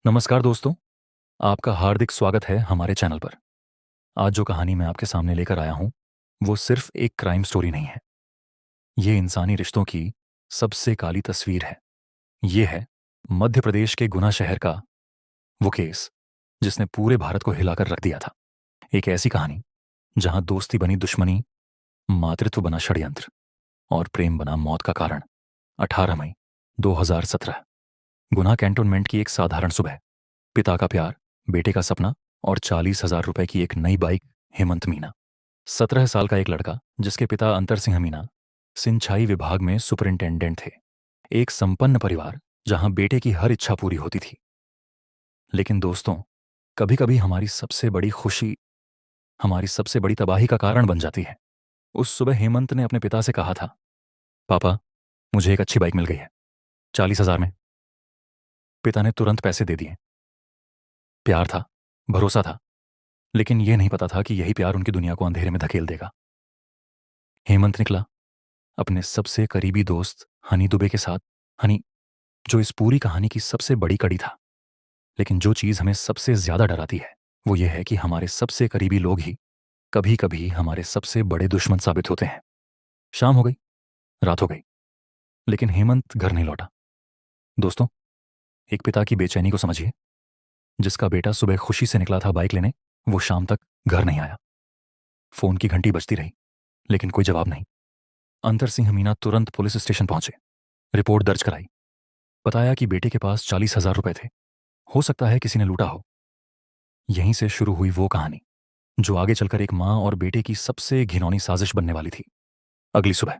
नमस्कार दोस्तों, आपका हार्दिक स्वागत है हमारे चैनल पर। आज जो कहानी मैं आपके सामने लेकर आया हूँ, वो सिर्फ एक क्राइम स्टोरी नहीं है। ये इंसानी रिश्तों की सबसे काली तस्वीर है। ये है मध्य प्रदेश के गुना शहर का वो केस जिसने पूरे भारत को हिलाकर रख दिया था। एक ऐसी कहानी जहाँ दोस्ती बनी दुश्मनी, मातृत्व बना षड्यंत्र और प्रेम बना मौत का कारण। 18 मई 2017, गुना कैंटोनमेंट की एक साधारण सुबह। पिता का प्यार, बेटे का सपना और 40,000 रुपए की एक नई बाइक। हेमंत मीना, 17 साल का एक लड़का जिसके पिता अंतर सिंह मीना सिंचाई विभाग में सुपरिंटेंडेंट थे। एक संपन्न परिवार जहां बेटे की हर इच्छा पूरी होती थी। लेकिन दोस्तों, कभी कभी हमारी सबसे बड़ी खुशी हमारी सबसे बड़ी तबाही का कारण बन जाती है। उस सुबह हेमंत ने अपने पिता से कहा था, पापा, मुझे एक अच्छी बाइक मिल गई है, 40,000 में। पिता ने तुरंत पैसे दे दिए। प्यार था, भरोसा था, लेकिन यह नहीं पता था कि यही प्यार उनकी दुनिया को अंधेरे में धकेल देगा। हेमंत निकला अपने सबसे करीबी दोस्त हनी दुबे के साथ। हनी, जो इस पूरी कहानी की सबसे बड़ी कड़ी था। लेकिन जो चीज हमें सबसे ज्यादा डराती है वो ये है कि हमारे सबसे करीबी लोग ही कभी कभी हमारे सबसे बड़े दुश्मन साबित होते हैं। शाम हो गई, रात हो गई, लेकिन हेमंत घर नहीं लौटा। दोस्तों, एक पिता की बेचैनी को समझिए। जिसका बेटा सुबह खुशी से निकला था बाइक लेने, वो शाम तक घर नहीं आया। फोन की घंटी बजती रही, लेकिन कोई जवाब नहीं। अंतर सिंह मीना तुरंत पुलिस स्टेशन पहुंचे, रिपोर्ट दर्ज कराई। बताया कि बेटे के पास 40,000 रुपए थे, हो सकता है किसी ने लूटा हो। यहीं से शुरू हुई वो कहानी जो आगे चलकर एक माँ और बेटे की सबसे घिनौनी साजिश बनने वाली थी। अगली सुबह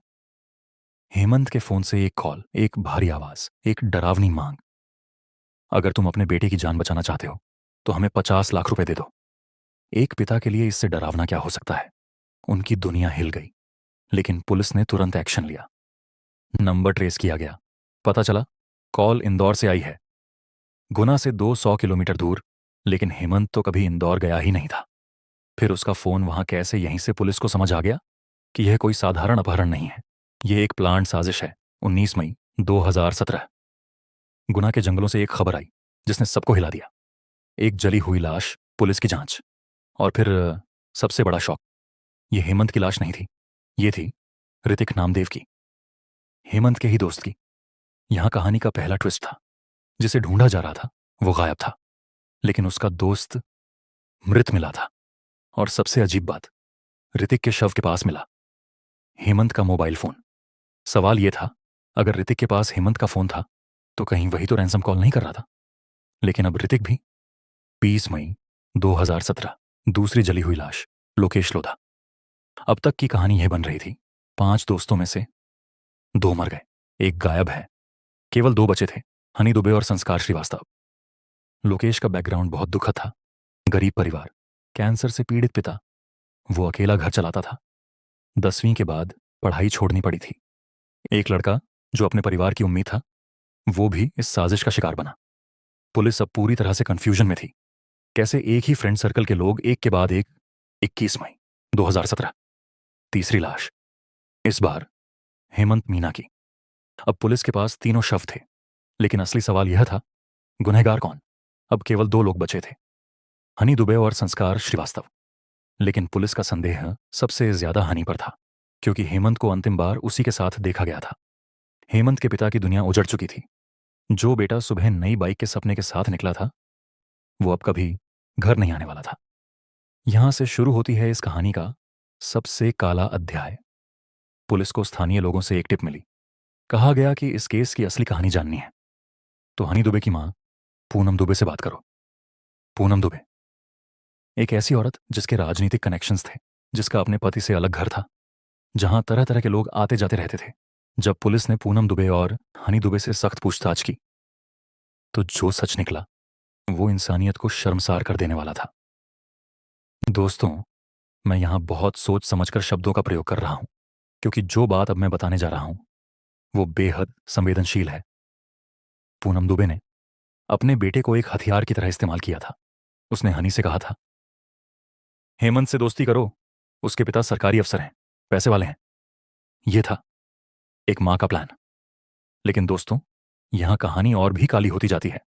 हेमंत के फोन से एक कॉल, एक भारी आवाज, एक डरावनी मांग। अगर तुम अपने बेटे की जान बचाना चाहते हो तो हमें 50 लाख रुपए दे दो। एक पिता के लिए इससे डरावना क्या हो सकता है। उनकी दुनिया हिल गई। लेकिन पुलिस ने तुरंत एक्शन लिया। नंबर ट्रेस किया गया। पता चला कॉल इंदौर से आई है, गुना से 200 किलोमीटर दूर। लेकिन हेमंत तो कभी इंदौर गया ही नहीं था। फिर उसका फोन वहां कैसे? यहीं से पुलिस को समझ आ गया कि यह कोई साधारण अपहरण नहीं है, यह एक प्लान्ड साजिश है। 19 मई 2017, गुना के जंगलों से एक खबर आई जिसने सबको हिला दिया। एक जली हुई लाश, पुलिस की जांच, और फिर सबसे बड़ा शॉक, यह हेमंत की लाश नहीं थी, ये थी ऋतिक नामदेव की, हेमंत के ही दोस्त की। यहां कहानी का पहला ट्विस्ट था। जिसे ढूंढा जा रहा था वो गायब था, लेकिन उसका दोस्त मृत मिला था। और सबसे अजीब बात, ऋतिक के शव के पास मिला हेमंत का मोबाइल फोन। सवाल यह था, अगर ऋतिक के पास हेमंत का फोन था तो कहीं वही तो रैंसम कॉल नहीं कर रहा था। लेकिन अब ऋतिक भी। 20 मई 2017, दूसरी जली हुई लाश, लोकेश लोधा। अब तक की कहानी यह बन रही थी, 5 दोस्तों में से 2 मर गए, एक गायब है। केवल 2 बचे थे, हनी दुबे और संस्कार श्रीवास्तव। लोकेश का बैकग्राउंड बहुत दुखद था। गरीब परिवार, कैंसर से पीड़ित पिता, वो अकेला घर चलाता था। 10वीं के बाद पढ़ाई छोड़नी पड़ी थी। एक लड़का जो अपने परिवार की उम्मीद था, वो भी इस साजिश का शिकार बना। पुलिस अब पूरी तरह से कंफ्यूजन में थी। कैसे एक ही फ्रेंड सर्कल के लोग एक के बाद एक। 21 मई 2017, तीसरी लाश, इस बार हेमंत मीना की। अब पुलिस के पास तीनों शव थे, लेकिन असली सवाल यह था, गुनहगार कौन? अब केवल 2 लोग बचे थे, हनी दुबे और संस्कार श्रीवास्तव। लेकिन पुलिस का संदेह सबसे ज्यादा हनी पर था, क्योंकि हेमंत को अंतिम बार उसी के साथ देखा गया था। हेमंत के पिता की दुनिया उजड़ चुकी थी। जो बेटा सुबह नई बाइक के सपने के साथ निकला था, वो अब कभी घर नहीं आने वाला था। यहां से शुरू होती है इस कहानी का सबसे काला अध्याय। पुलिस को स्थानीय लोगों से एक टिप मिली। कहा गया कि इस केस की असली कहानी जाननी है तो हनी दुबे की मां पूनम दुबे से बात करो। पूनम दुबे, एक ऐसी औरत जिसके राजनीतिक कनेक्शंस थे, जिसका अपने पति से अलग घर था, जहां तरह तरह के लोग आते जाते रहते थे। जब पुलिस ने पूनम दुबे और हनी दुबे से सख्त पूछताछ की तो जो सच निकला वो इंसानियत को शर्मसार कर देने वाला था। दोस्तों, मैं यहां बहुत सोच समझकर शब्दों का प्रयोग कर रहा हूं, क्योंकि जो बात अब मैं बताने जा रहा हूं वो बेहद संवेदनशील है। पूनम दुबे ने अपने बेटे को एक हथियार की तरह इस्तेमाल किया था। उसने हनी से कहा था, हेमंत से दोस्ती करो, उसके पिता सरकारी अफसर हैं, पैसे वाले हैं। यह था एक मां का प्लान। लेकिन दोस्तों, यहां कहानी और भी काली होती जाती है।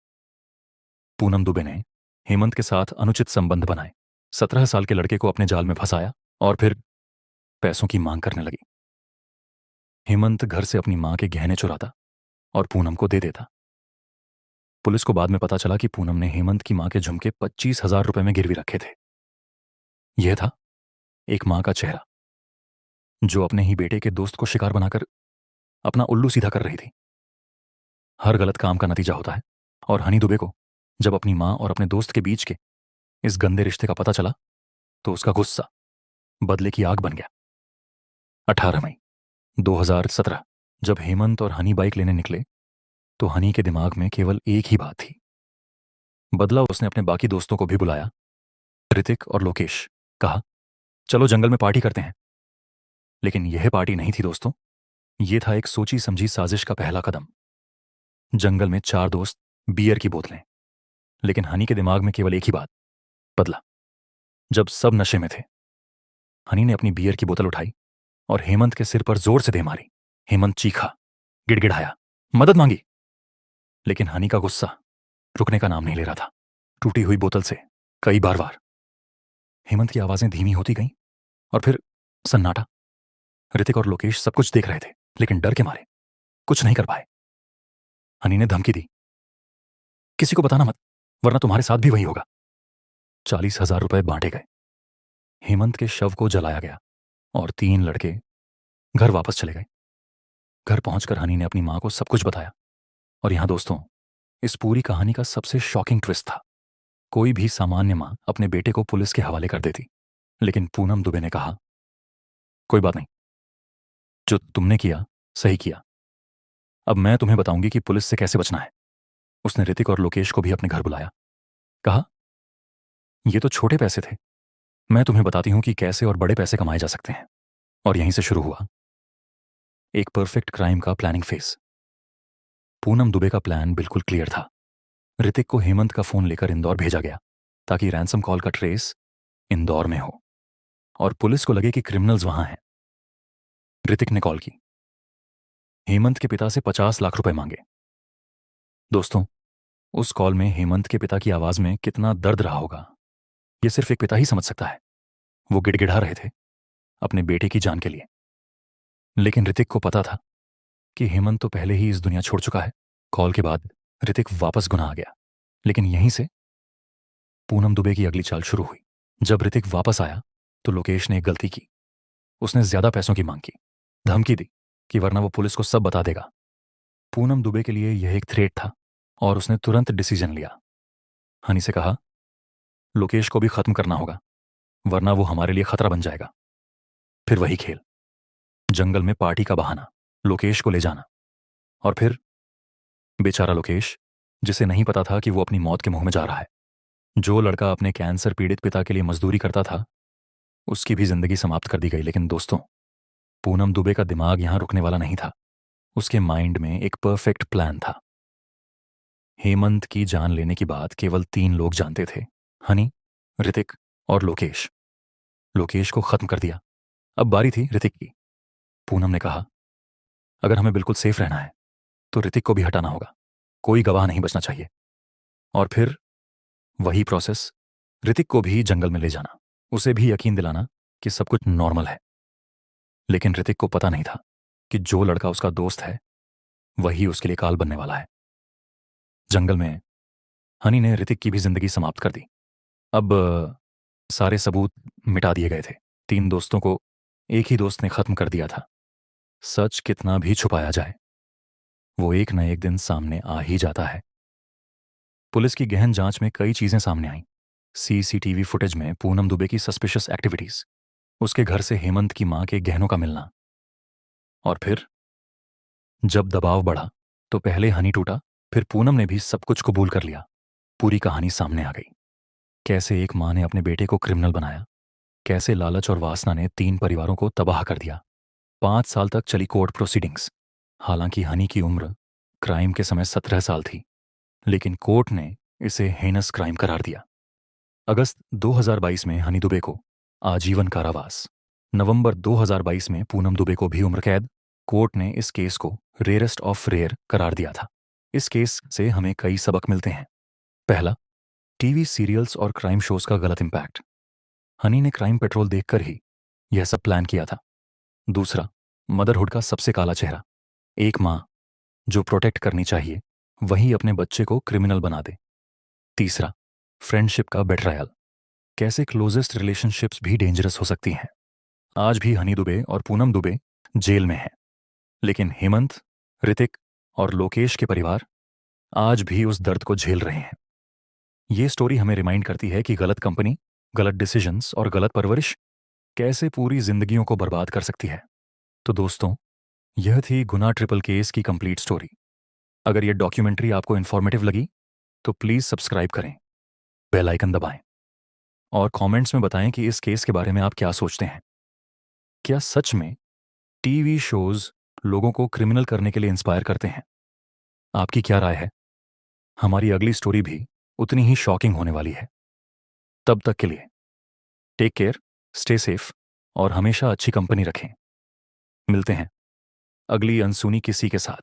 पूनम दुबे ने हेमंत के साथ अनुचित संबंध बनाए, 17 साल के लड़के को अपने जाल में फंसाया और फिर पैसों की मांग करने लगी। हेमंत घर से अपनी मां के गहने चुराता और पूनम को दे देता। पुलिस को बाद में पता चला कि पूनम ने हेमंत की मां के झुमके 25,000 रुपए में गिरवी रखे थे। यह था एक मां का चेहरा जो अपने ही बेटे के दोस्त को शिकार बनाकर अपना उल्लू सीधा कर रही थी। हर गलत काम का नतीजा होता है, और हनी दुबे को जब अपनी मां और अपने दोस्त के बीच के इस गंदे रिश्ते का पता चला तो उसका गुस्सा बदले की आग बन गया। 18 मई 2017 जब हेमंत और हनी बाइक लेने निकले तो हनी के दिमाग में केवल एक ही बात थी, बदला। उसने अपने बाकी दोस्तों को भी बुलाया, ऋतिक और लोकेश। कहा, चलो जंगल में पार्टी करते हैं। लेकिन यह पार्टी नहीं थी दोस्तों, यह था एक सोची समझी साजिश का पहला कदम। जंगल में 4 दोस्त, बियर की बोतलें, लेकिन हनी के दिमाग में केवल एक ही बात, बदला। जब सब नशे में थे, हनी ने अपनी बियर की बोतल उठाई और हेमंत के सिर पर जोर से दे मारी। हेमंत चीखा, गिड़गिड़ाया, मदद मांगी, लेकिन हनी का गुस्सा रुकने का नाम नहीं ले रहा था। टूटी हुई बोतल से कई बार हेमंत की आवाजें धीमी होती गईं और फिर सन्नाटा। ऋतिक और लोकेश सब कुछ देख रहे थे, लेकिन डर के मारे कुछ नहीं कर पाए। हनी ने धमकी दी, किसी को बताना मत, वरना तुम्हारे साथ भी वही होगा। 40,000 रुपए बांटे गए। हेमंत के शव को जलाया गया और 3 लड़के घर वापस चले गए। घर पहुंचकर हनी ने अपनी मां को सब कुछ बताया। और यहां दोस्तों, इस पूरी कहानी का सबसे शॉकिंग ट्विस्ट था। कोई भी सामान्य मां अपने बेटे को पुलिस के हवाले कर देती, लेकिन पूनम दुबे ने कहा, कोई बात नहीं, जो तुमने किया सही किया। अब मैं तुम्हें बताऊंगी कि पुलिस से कैसे बचना है। उसने ऋतिक और लोकेश को भी अपने घर बुलाया। कहा, ये तो छोटे पैसे थे, मैं तुम्हें बताती हूं कि कैसे और बड़े पैसे कमाए जा सकते हैं। और यहीं से शुरू हुआ एक परफेक्ट क्राइम का प्लानिंग फेस। पूनम दुबे का प्लान बिल्कुल क्लियर था। ऋतिक को हेमंत का फोन लेकर इंदौर भेजा गया ताकि रैंसम कॉल का ट्रेस इंदौर में हो और पुलिस को लगे कि क्रिमिनल्स वहां हैं। ऋतिक ने कॉल की, हेमंत के पिता से 50 लाख रुपए मांगे। दोस्तों, उस कॉल में हेमंत के पिता की आवाज में कितना दर्द रहा होगा, यह सिर्फ एक पिता ही समझ सकता है। वो गिड़गिड़ा रहे थे अपने बेटे की जान के लिए। लेकिन ऋतिक को पता था कि हेमंत तो पहले ही इस दुनिया छोड़ चुका है। कॉल के बाद ऋतिक वापस गुनाह आ गया, लेकिन यहीं से पूनम दुबे की अगली चाल शुरू हुई। जब ऋतिक वापस आया तो लोकेश ने एक गलती की। उसने ज्यादा पैसों की मांग की, धमकी दी कि वरना वो पुलिस को सब बता देगा। पूनम दुबे के लिए यह एक थ्रेट था और उसने तुरंत डिसीजन लिया। हनी से कहा, लोकेश को भी खत्म करना होगा, वरना वो हमारे लिए खतरा बन जाएगा। फिर वही खेल, जंगल में पार्टी का बहाना, लोकेश को ले जाना, और फिर बेचारा लोकेश, जिसे नहीं पता था कि वो अपनी मौत के मुंह में जा रहा है। जो लड़का अपने कैंसर पीड़ित पिता के लिए मजदूरी करता था, उसकी भी जिंदगी समाप्त कर दी गई। लेकिन दोस्तों, पूनम दुबे का दिमाग यहां रुकने वाला नहीं था। उसके माइंड में एक परफेक्ट प्लान था। हेमंत की जान लेने की बात केवल 3 लोग जानते थे, हनी, ऋतिक और लोकेश। लोकेश को खत्म कर दिया, अब बारी थी ऋतिक की। पूनम ने कहा, अगर हमें बिल्कुल सेफ रहना है तो ऋतिक को भी हटाना होगा, कोई गवाह नहीं बचना चाहिए। और फिर वही प्रोसेस, ऋतिक को भी जंगल में ले जाना, उसे भी यकीन दिलाना कि सब कुछ नॉर्मल है। लेकिन ऋतिक को पता नहीं था कि जो लड़का उसका दोस्त है वही उसके लिए काल बनने वाला है। जंगल में हनी ने ऋतिक की भी जिंदगी समाप्त कर दी। अब सारे सबूत मिटा दिए गए थे। 3 दोस्तों को एक ही दोस्त ने खत्म कर दिया था। सच कितना भी छुपाया जाए, वो एक न एक दिन सामने आ ही जाता है। पुलिस की गहन जांच में कई चीजें सामने आईं। सीसीटीवी फुटेज में पूनम दुबे की सस्पिशियस एक्टिविटीज, उसके घर से हेमंत की मां के गहनों का मिलना। और फिर जब दबाव बढ़ा तो पहले हनी टूटा, फिर पूनम ने भी सब कुछ कबूल कर लिया। पूरी कहानी सामने आ गई। कैसे एक मां ने अपने बेटे को क्रिमिनल बनाया, कैसे लालच और वासना ने 3 परिवारों को तबाह कर दिया। 5 साल तक चली कोर्ट प्रोसीडिंग्स। हालांकि हनी की उम्र क्राइम के समय 17 साल थी, लेकिन कोर्ट ने इसे हेनस क्राइम करार दिया। अगस्त 2022 में हनी दुबे को आजीवन कारावास। नवंबर 2022 में पूनम दुबे को भी उम्र कैद। कोर्ट ने इस केस को रेयरेस्ट ऑफ रेयर करार दिया था। इस केस से हमें कई सबक मिलते हैं। पहला, टीवी सीरियल्स और क्राइम शोज का गलत इम्पैक्ट। हनी ने क्राइम पेट्रोल देखकर ही यह सब प्लान किया था। दूसरा, मदरहुड का सबसे काला चेहरा। एक माँ जो प्रोटेक्ट करनी चाहिए वही अपने बच्चे को क्रिमिनल बना दे। तीसरा, फ्रेंडशिप का बेट्रायल। कैसे क्लोजेस्ट रिलेशनशिप्स भी डेंजरस हो सकती हैं। आज भी हनी दुबे और पूनम दुबे जेल में हैं, लेकिन हेमंत, ऋतिक और लोकेश के परिवार आज भी उस दर्द को झेल रहे हैं। ये स्टोरी हमें रिमाइंड करती है कि गलत कंपनी, गलत डिसीजंस और गलत परवरिश कैसे पूरी जिंदगियों को बर्बाद कर सकती है। तो दोस्तों, यह थी गुना ट्रिपल केस की कंप्लीट स्टोरी। अगर यह डॉक्यूमेंट्री आपको इन्फॉर्मेटिव लगी तो प्लीज सब्सक्राइब करें, बेल आइकन दबाएं और कमेंट्स में बताएं कि इस केस के बारे में आप क्या सोचते हैं। क्या सच में टीवी शोज लोगों को क्रिमिनल करने के लिए इंस्पायर करते हैं? आपकी क्या राय है? हमारी अगली स्टोरी भी उतनी ही शॉकिंग होने वाली है। तब तक के लिए टेक केयर, स्टे सेफ और हमेशा अच्छी कंपनी रखें। मिलते हैं अगली अनसुनी किसी के साथ।